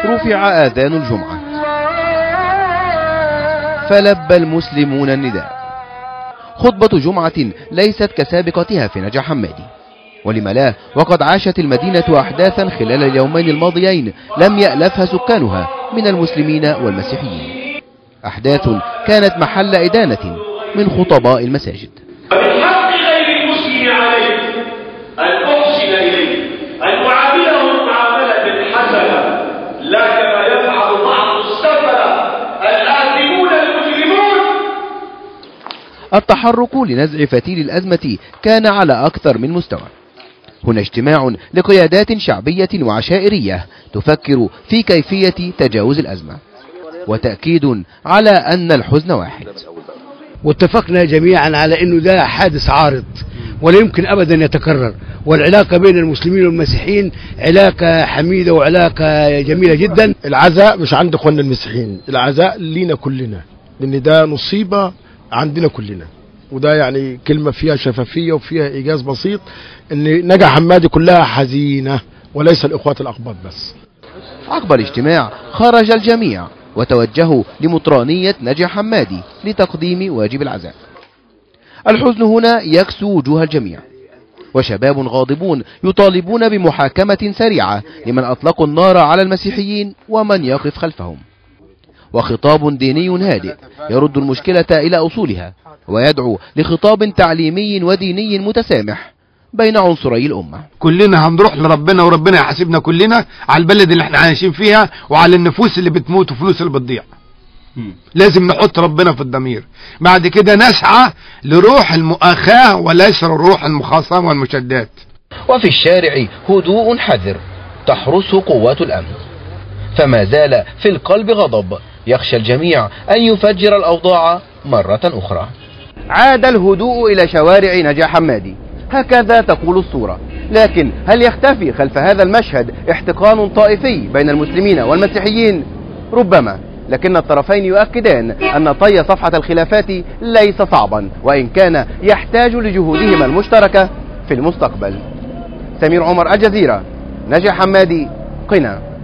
رفع آذان الجمعة فلبى المسلمون النداء. خطبة جمعة ليست كسابقتها في نجع حمادي، ولم لا وقد عاشت المدينة أحداثا خلال اليومين الماضيين لم يألفها سكانها من المسلمين والمسيحيين، أحداث كانت محل إدانة من خطباء المساجد. من حق غير المسلم عليه أن أحسن إليه، أن أعامله معاملة حسنة، لا كما يفعل بعض السفلة الآثمون المجرمون. التحرك لنزع فتيل الأزمة كان على أكثر من مستوى. هنا اجتماع لقيادات شعبية وعشائرية تفكر في كيفية تجاوز الأزمة، وتأكيد على أن الحزن واحد. واتفقنا جميعا على أنه ده حادث عارض ولا يمكن أبدا يتكرر، والعلاقة بين المسلمين والمسيحيين علاقة حميدة وعلاقة جميلة جدا. العزاء مش عند اخواننا المسيحيين، العزاء لينا كلنا، لأن ده نصيبة عندنا كلنا، وده يعني كلمة فيها شفافية وفيها إيجاز بسيط، ان نجع حمادي كلها حزينة وليس الإخوات الأقباط بس. عقب الاجتماع خرج الجميع وتوجهوا لمطرانية نجع حمادي لتقديم واجب العزاء. الحزن هنا يكسو وجوه الجميع، وشباب غاضبون يطالبون بمحاكمة سريعة لمن أطلقوا النار على المسيحيين ومن يقف خلفهم، وخطاب ديني هادئ يرد المشكلة إلى أصولها ويدعو لخطاب تعليمي وديني متسامح بين عنصري الأمة. كلنا هنروح لربنا وربنا يحاسبنا كلنا على البلد اللي احنا عايشين فيها وعلى النفوس اللي بتموت وفلوس اللي بتضيع. لازم نحط ربنا في الضمير، بعد كده نسعى لروح المؤاخاة وليس لروح المخاصمة والمشادات. وفي الشارع هدوء حذر تحرسه قوات الأمن، فما زال في القلب غضب يخشى الجميع أن يفجر الأوضاع مرة أخرى. عاد الهدوء إلى شوارع نجع حمادي، هكذا تقول الصورة، لكن هل يختفي خلف هذا المشهد احتقان طائفي بين المسلمين والمسيحيين؟ ربما، لكن الطرفين يؤكدان أن طي صفحة الخلافات ليس صعبا، وإن كان يحتاج لجهودهما المشتركة في المستقبل. سمير عمر، الجزيرة، نجع حمادي، قنا.